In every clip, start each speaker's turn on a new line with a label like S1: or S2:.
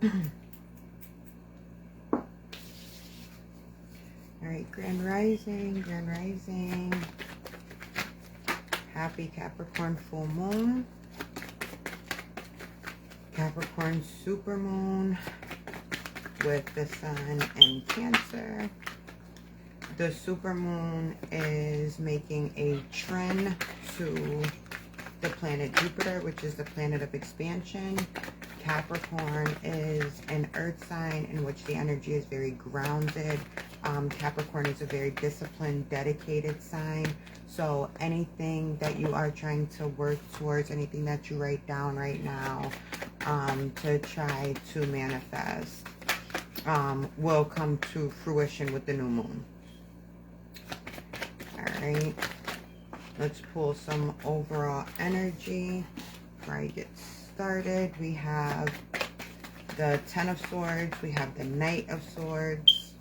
S1: All right, Grand Rising, Grand Rising. Happy Capricorn full moon. Capricorn supermoon with the sun in Cancer. The supermoon is making a trine to the planet Jupiter, which is the planet of expansion. Capricorn is an earth sign in which the energy is very grounded. Capricorn is a very disciplined, dedicated sign. So anything that you are trying to work towards, anything that you write down right now to try to manifest will come to fruition with the new moon. All right. Let's pull some overall energy before I get started. We have the Ten of Swords. We have the Knight of Swords.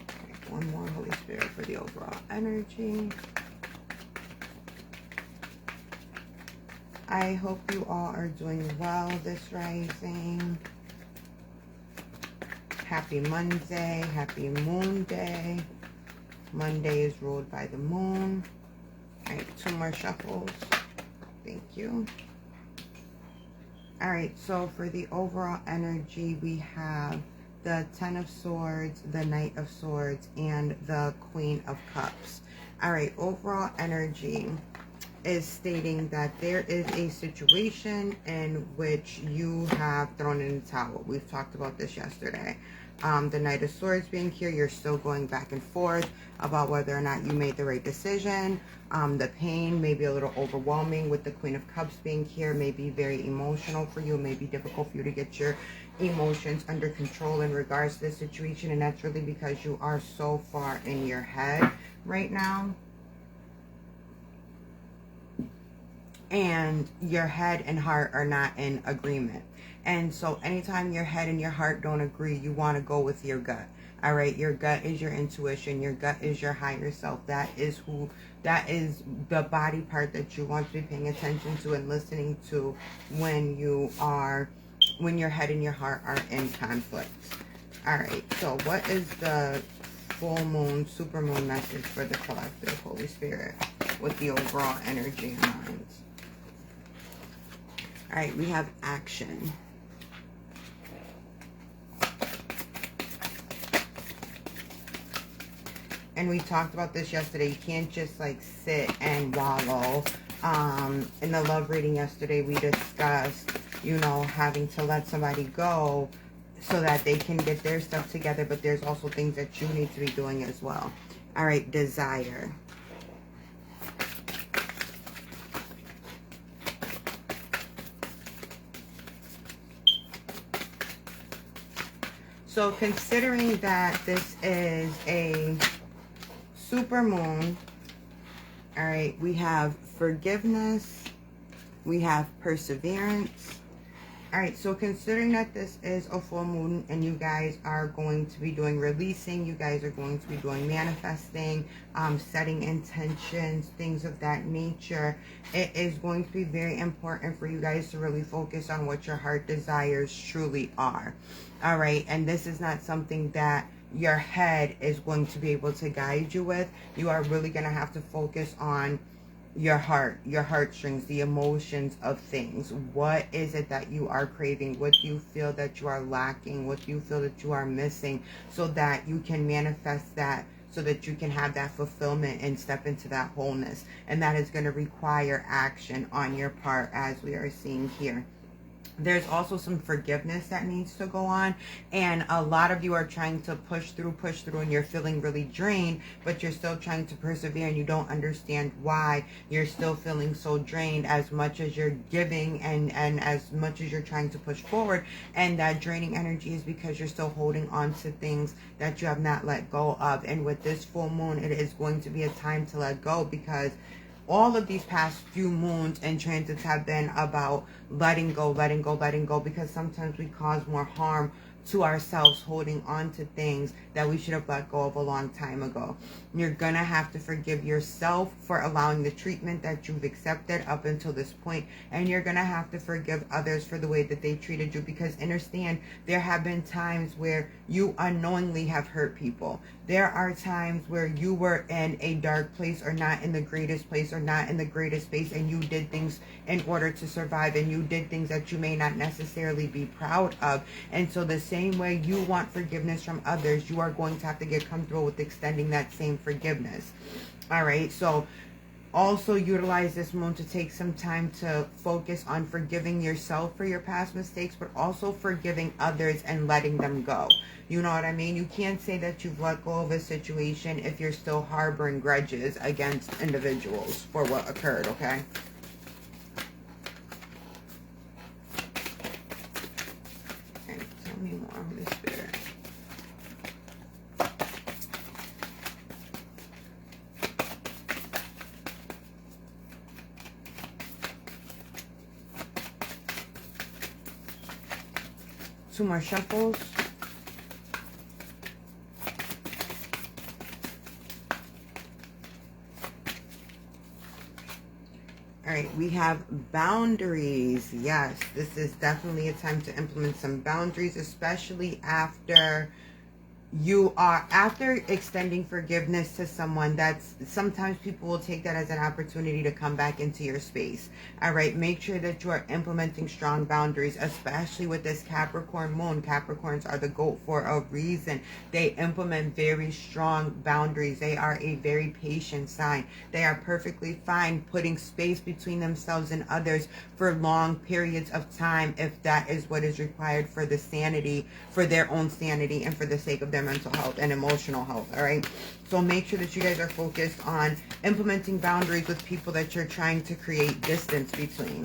S1: Okay, one more, Holy Spirit, for the overall energy. I hope you all are doing well this rising. Happy Monday, happy Moon Day. Monday is ruled by the moon. All right, 2 more shuffles. Thank you. All right, so for the overall energy, we have the Ten of Swords, the Knight of Swords, and the Queen of Cups. All right, overall energy is stating that there is a situation in which you have thrown in the towel. We've talked about this yesterday. The Knight of Swords being here, you're still going back and forth about whether or not you made the right decision. The pain may be a little overwhelming with the Queen of Cups being here, may be very emotional for you, may be difficult for you to get your emotions under control in regards to this situation, and that's really because you are so far in your head right now. And your head and heart are not in agreement. And so anytime your head and your heart don't agree, you want to go with your gut. All right, your gut is your intuition. Your gut is your higher self. That is the body part that you want to be paying attention to and listening to when your head and your heart are in conflict. All right, so what is the full moon, super moon message for the collective, Holy Spirit, with the overall energy in mind? All right, we have action. And we talked about this yesterday. You can't just like sit and wallow. In the love reading yesterday, we discussed, you know, having to let somebody go so that they can get their stuff together. But there's also things that you need to be doing as well. All right, desire. So considering that this is a super moon, all right, we have forgiveness, we have perseverance. All right, so considering that this is a full moon and you guys are going to be doing releasing, you guys are going to be doing manifesting, setting intentions, things of that nature, it is going to be very important for you guys to really focus on what your heart desires truly are. All right, and this is not something that your head is going to be able to guide you with. You are really going to have to focus on your heart, your heartstrings, the emotions of things. What is it that you are craving? What do you feel that you are lacking? What do you feel that you are missing, so that you can manifest that, so that you can have that fulfillment and step into that wholeness? And that is going to require action on your part, as we are seeing here. There's also some forgiveness that needs to go on, and a lot of you are trying to push through, and you're feeling really drained, but you're still trying to persevere, and you don't understand why you're still feeling so drained, as much as you're giving and as much as you're trying to push forward. And that draining energy is because you're still holding on to things that you have not let go of. And with this full moon, it is going to be a time to let go, because all of these past few moons and transits have been about letting go, because sometimes we cause more harm to ourselves, holding on to things that we should have let go of a long time ago. You're gonna have to forgive yourself for allowing the treatment that you've accepted up until this point, and you're gonna have to forgive others for the way that they treated you, because understand, there have been times where you unknowingly have hurt people. There are times where you were in a dark place, or not in the greatest place, or not in the greatest space, and you did things in order to survive, and you did things that you may not necessarily be proud of. And so the same way you want forgiveness from others, you are going to have to get comfortable with extending that same forgiveness. All right, so also utilize this moon to take some time to focus on forgiving yourself for your past mistakes, but also forgiving others and letting them go. You know what I mean? You can't say that you've let go of a situation if you're still harboring grudges against individuals for what occurred, okay? Okay, tell me more, Holy Spirit. Two more shuffles. All right, we have boundaries. Yes, this is definitely a time to implement some boundaries, especially after extending forgiveness to someone. That's sometimes people will take that as an opportunity to come back into your space. All right, make sure that you are implementing strong boundaries, especially with this Capricorn moon. Capricorns are the GOAT for a reason. They implement very strong boundaries. They are a very patient sign. They are perfectly fine putting space between themselves and others for long periods of time if that is what is required for the sanity, for their own sanity, and for the sake of their mental health and emotional health. All right, so make sure that you guys are focused on implementing boundaries with people that you're trying to create distance between,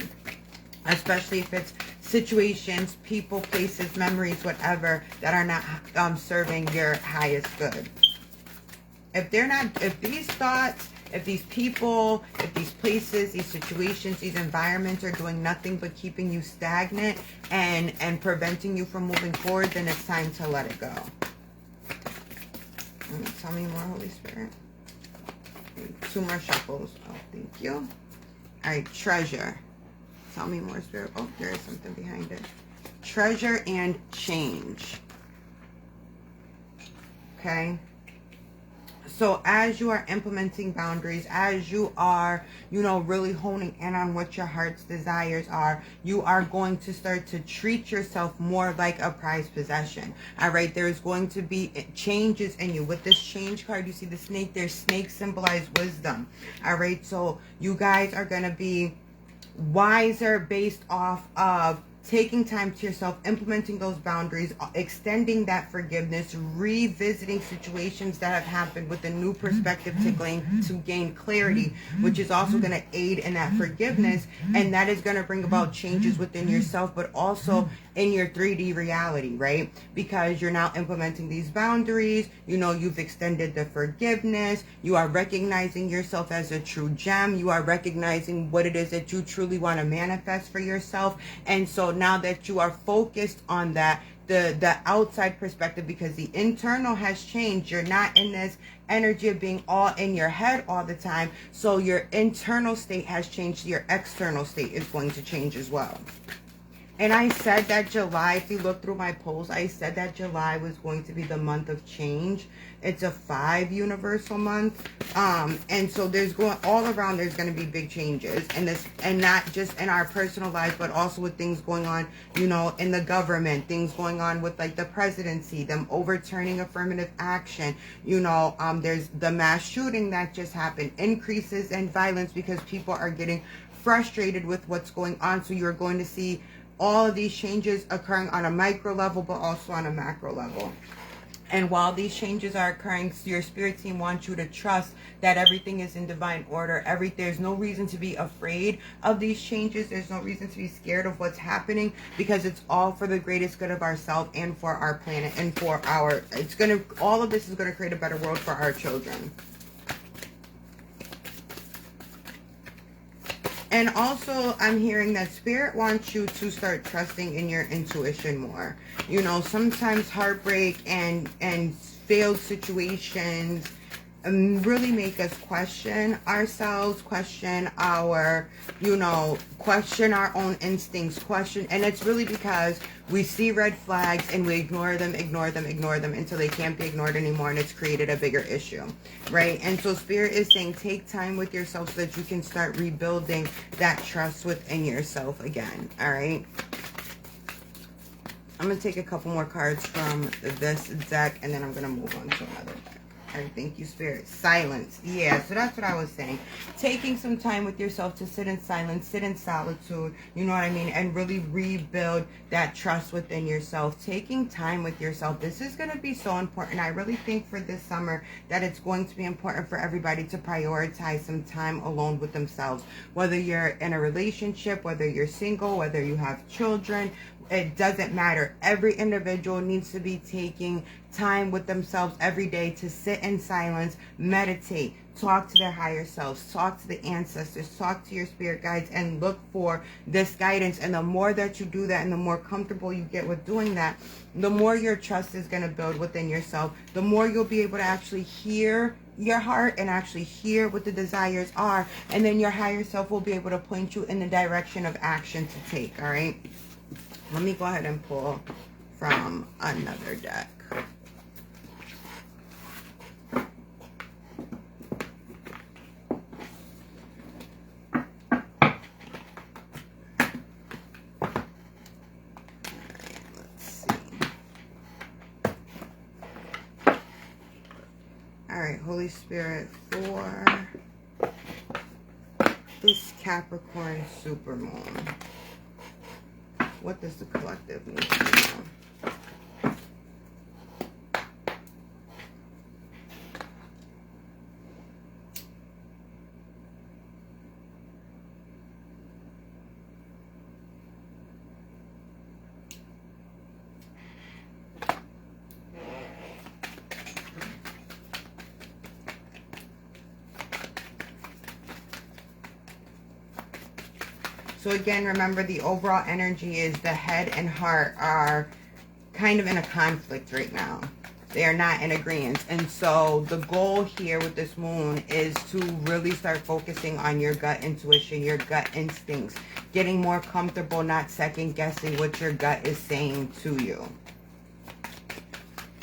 S1: especially if it's situations, people, places, memories, whatever, that are not serving your highest good. If these thoughts, if these people, if these places, these situations, these environments are doing nothing but keeping you stagnant and preventing you from moving forward, then it's time to let it go. Tell me more, Holy Spirit. Two more shuffles. Oh, thank you. All right, treasure. Tell me more, Spirit. Oh, there is something behind it. Treasure and change. Okay. So as you are implementing boundaries, as you are, really honing in on what your heart's desires are, you are going to start to treat yourself more like a prized possession. All right, there's going to be changes in you. With this change card, you see the snake. There's snakes symbolize wisdom. All right, so you guys are going to be wiser based off of taking time to yourself, implementing those boundaries, extending that forgiveness, revisiting situations that have happened with a new perspective to gain clarity, which is also going to aid in that forgiveness, and that is going to bring about changes within yourself, but also in your 3D reality, right? Because you're now implementing these boundaries, you've extended the forgiveness, you are recognizing yourself as a true gem, you are recognizing what it is that you truly want to manifest for yourself. And so now that you are focused on that, the outside perspective, because the internal has changed, you're not in this energy of being all in your head all the time, so your internal state has changed, your external state is going to change as well. And I said that July, if you look through my post, I said that July was going to be the month of change. It's a 5 universal month. And so there's all around, there's going to be big changes. And not just in our personal life, but also with things going on, in the government, things going on with like the presidency, them overturning affirmative action. There's the mass shooting that just happened, increases in violence because people are getting frustrated with what's going on. So you're going to see all of these changes occurring on a micro level, but also on a macro level. And while these changes are occurring, your spirit team wants you to trust that everything is in divine order. There's no reason to be afraid of these changes. There's no reason to be scared of what's happening, because it's all for the greatest good of ourselves and for our planet and for all of this is going to create a better world for our children. And also, I'm hearing that Spirit wants you to start trusting in your intuition more. You know, sometimes heartbreak and failed situations really make us question ourselves, question our, you know, question our own instincts, question, and it's really because we see red flags and we ignore them until they can't be ignored anymore, and it's created a bigger issue, right? And so Spirit is saying take time with yourself so that you can start rebuilding that trust within yourself again. All right, I'm gonna take a couple more cards from this deck, and then I'm gonna move on to another deck. All right, thank you, Spirit. Silence. Yeah, so that's what I was saying. Taking some time with yourself to sit in silence, sit in solitude, you know what I mean? And really rebuild that trust within yourself. Taking time with yourself. This is going to be so important. I really think for this summer that it's going to be important for everybody to prioritize some time alone with themselves. Whether you're in a relationship, whether you're single, whether you have children, it doesn't matter. Every individual needs to be taking time with themselves every day to sit in silence, meditate, talk to their higher selves, talk to the ancestors, talk to your spirit guides, and look for this guidance. And the more that you do that and the more comfortable you get with doing that, the more your trust is going to build within yourself, the more you'll be able to actually hear your heart and actually hear what the desires are. And then your higher self will be able to point you in the direction of action to take. All right. Let me go ahead and pull from another deck. Holy Spirit, for this Capricorn supermoon, what does the collective need to know? So again, remember the overall energy is the head and heart are kind of in a conflict right now. They are not in agreement. And so the goal here with this moon is to really start focusing on your gut intuition, your gut instincts, getting more comfortable, not second guessing what your gut is saying to you.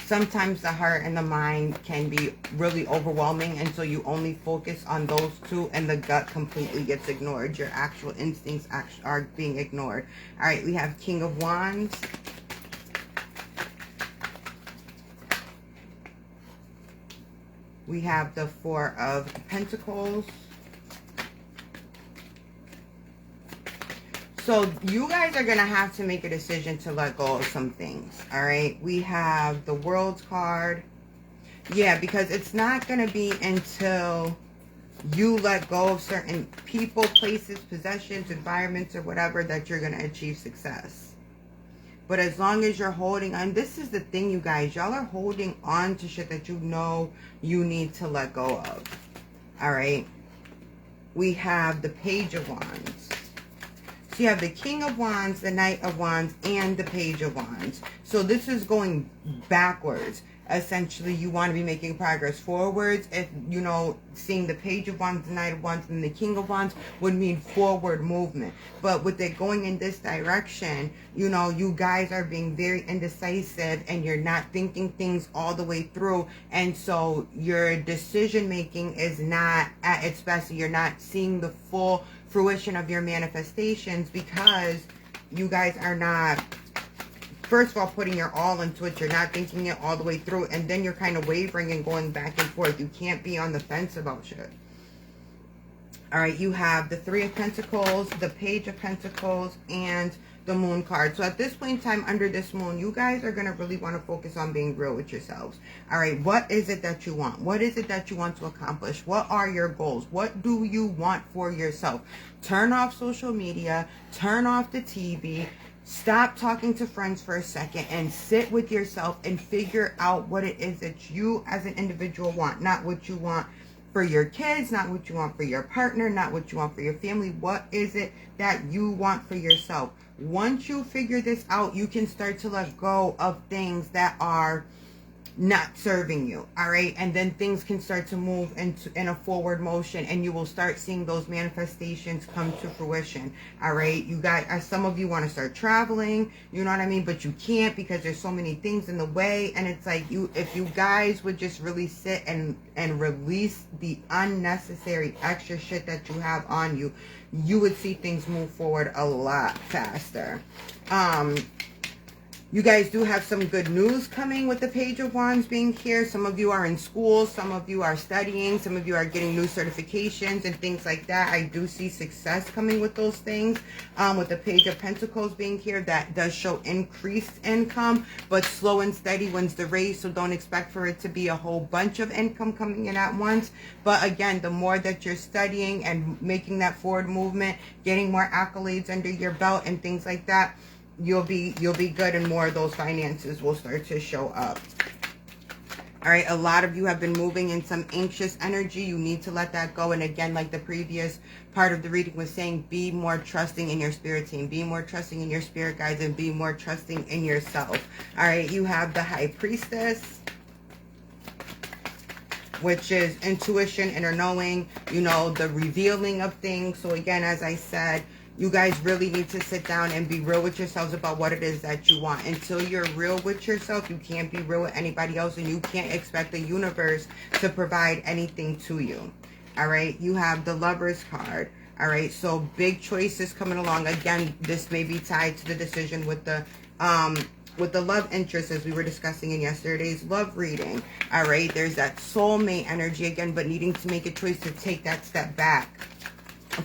S1: Sometimes the heart and the mind can be really overwhelming, and so you only focus on those two and the gut completely gets ignored. Your actual instincts are being ignored. All right, we have King of Wands. We have the Four of Pentacles. So you guys are going to have to make a decision to let go of some things, all right? We have the World card. Yeah, because it's not going to be until you let go of certain people, places, possessions, environments, or whatever that you're going to achieve success. But as long as you're holding on, this is the thing, you guys. Y'all are holding on to shit that you know you need to let go of, all right? We have the Page of Wands. So you have the King of Wands, the Knight of Wands, and the Page of Wands. So this is going backwards. Essentially, you want to be making progress forwards. If, you know, seeing the Page of Wands, the Knight of Wands, and the King of Wands would mean forward movement. But with it going in this direction, you know, you guys are being very indecisive and you're not thinking things all the way through. And so your decision making is not at its best. You're not seeing the full fruition of your manifestations because you guys are not, first of all, putting your all into it. You're not thinking it all the way through, and then you're kind of wavering and going back and forth. You can't be on the fence about shit. All right, you have the Three of Pentacles, the Page of Pentacles, and the Moon card. So at this point in time, under this moon, you guys are going to really want to focus on being real with yourselves. All right, what is it that you want? What is it that you want to accomplish? What are your goals? What do you want for yourself? Turn off social media, turn off the TV, stop talking to friends for a second and sit with yourself and figure out what it is that you as an individual want, not what you want for your kids, not what you want for your partner, not what you want for your family. What is it that you want for yourself? Once you figure this out, you can start to let go of things that are not serving you. All right. And then things can start to move in a forward motion, and you will start seeing those manifestations come to fruition. All right. You got, some of you want to start traveling, you know what I mean? But you can't because there's so many things in the way. And it's like, if you guys would just really sit and release the unnecessary extra shit that you have on you, you would see things move forward a lot faster. You guys do have some good news coming with the Page of Wands being here. Some of you are in school. Some of you are studying. Some of you are getting new certifications and things like that. I do see success coming with those things. With the Page of Pentacles being here, that does show increased income, but slow and steady wins the race. So don't expect for it to be a whole bunch of income coming in at once. But again, the more that you're studying and making that forward movement, getting more accolades under your belt and things like that, you'll be good, and more of those finances will start to show up. All right, a lot of you have been moving in some anxious energy. You need to let that go. And again, like the previous part of the reading was saying, be more trusting in your spirit team, be more trusting in your spirit guides, and be more trusting in yourself. All right, you have the High Priestess, which is intuition, inner knowing, you know, the revealing of things. So again, as I said, you guys really need to sit down and be real with yourselves about what it is that you want. Until you're real with yourself, you can't be real with anybody else, and you can't expect the universe to provide anything to you. All right, you have the Lovers card. All right, so big choices coming along. Again, this may be tied to the decision with the love interest, as we were discussing in yesterday's love reading. All right, there's that soulmate energy again, but needing to make a choice to take that step back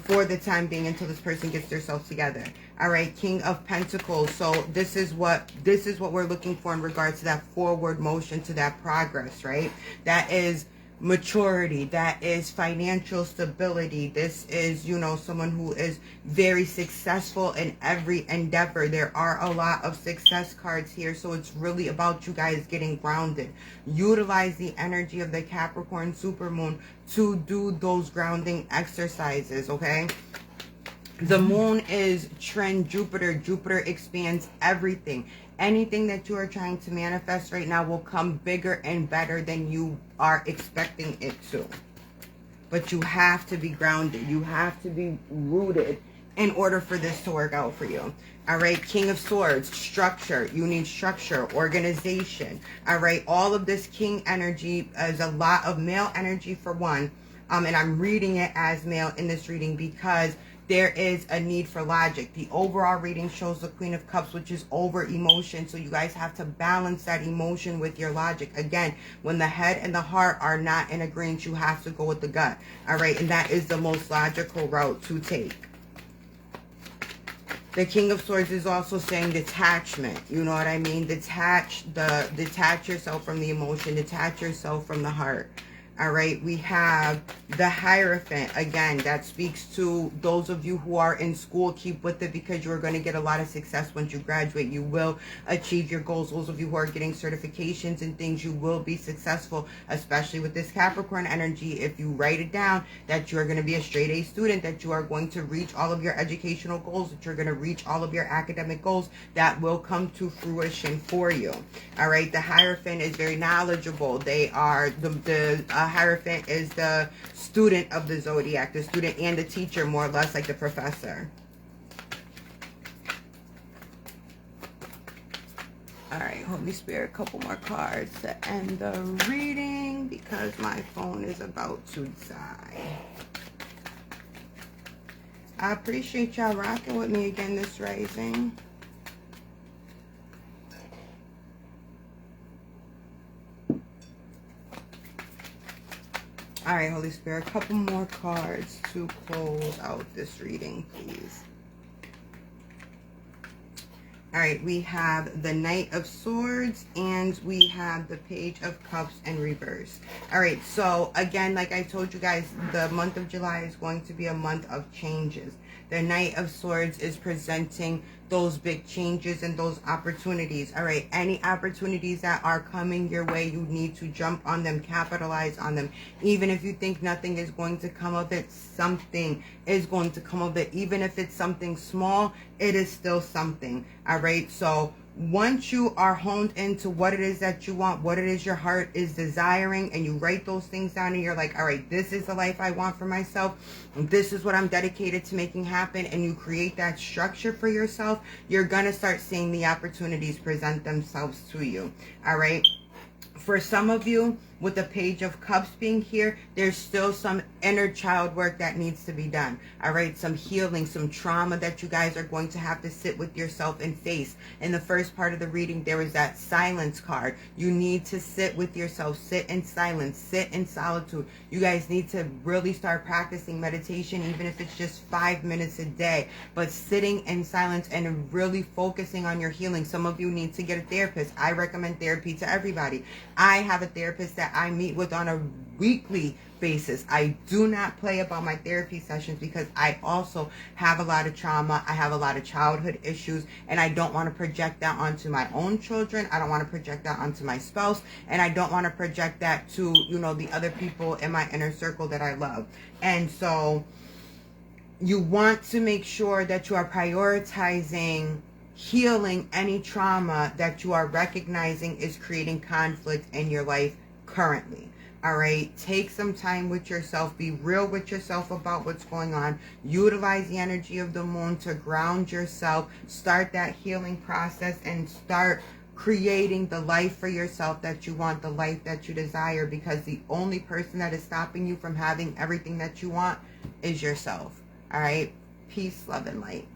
S1: for the time being until this person gets themselves together. All right, King of Pentacles. So this is what we're looking for in regards to that forward motion, to that progress, right? That is maturity, that is financial stability. This is, you know, someone who is very successful in every endeavor. There are a lot of success cards here, so it's really about you guys getting grounded. Utilize the energy of the Capricorn Supermoon to do those grounding exercises, okay? The moon is trend Jupiter. Jupiter expands everything. Anything that you are trying to manifest right now will come bigger and better than you are expecting it to. But you have to be grounded. You have to be rooted in order for this to work out for you. All right, King of Swords, structure. You need structure, organization. All right, all of this king energy is a lot of male energy for one. And I'm reading it as male in this reading because there is a need for logic. The overall reading shows the Queen of Cups, which is over emotion. So you guys have to balance that emotion with your logic. Again, when the head and the heart are not in agreement, you have to go with the gut. All right, and that is the most logical route to take. The King of Swords is also saying detachment. You know what I mean? Detach yourself from the emotion. Detach yourself from the heart. All right, we have the Hierophant. Again, that speaks to those of you who are in school. Keep with it because you're going to get a lot of success once you graduate. You will achieve your goals. Those of you who are getting certifications and things, you will be successful, especially with this Capricorn energy. If you write it down, that you're going to be a straight A student, that you are going to reach all of your educational goals, that you're going to reach all of your academic goals, that will come to fruition for you. All right, the Hierophant is very knowledgeable. They are the Hierophant is the student of the zodiac, the student and the teacher, more or less like the professor. All right, Holy Spirit, a couple more cards to end the reading because my phone is about to die. I appreciate y'all rocking with me again this rising. All right, Holy Spirit, a couple more cards to close out this reading, please. All right, we have the Knight of Swords and we have the Page of Cups in reverse. All right, so again, like I told you guys, the month of July is going to be a month of changes. The Knight of Swords is presenting those big changes and those opportunities. All right, any opportunities that are coming your way, you need to jump on them, capitalize on them. Even if you think nothing is going to come of it, something is going to come of it. Even if it's something small, it is still something. All right, so once you are honed into what it is that you want, what it is your heart is desiring, and you write those things down and you're like, all right, this is the life I want for myself, this is what I'm dedicated to making happen, and you create that structure for yourself, you're gonna start seeing the opportunities present themselves to you. All right, for some of you, with the Page of Cups being here, there's still some inner child work that needs to be done. All right, some healing, some trauma that you guys are going to have to sit with yourself and face. In the first part of the reading, there was that silence card. You need to sit with yourself, sit in silence, sit in solitude. You guys need to really start practicing meditation, even if it's just 5 minutes a day, but sitting in silence and really focusing on your healing. Some of you need to get a therapist. I recommend therapy to everybody. I have a therapist that I meet with on a weekly basis. I do not play about my therapy sessions because I also have a lot of trauma. I have a lot of childhood issues, and I don't want to project that onto my own children. I don't want to project that onto my spouse, and I don't want to project that to, you know, the other people in my inner circle that I love. And so you want to make sure that you are prioritizing healing any trauma that you are recognizing is creating conflict in your life currently. All right, take some time with yourself, be real with yourself about what's going on, utilize the energy of the moon to ground yourself, start that healing process, and start creating the life for yourself that you want, the life that you desire, because the only person that is stopping you from having everything that you want is yourself. All right, peace, love, and light.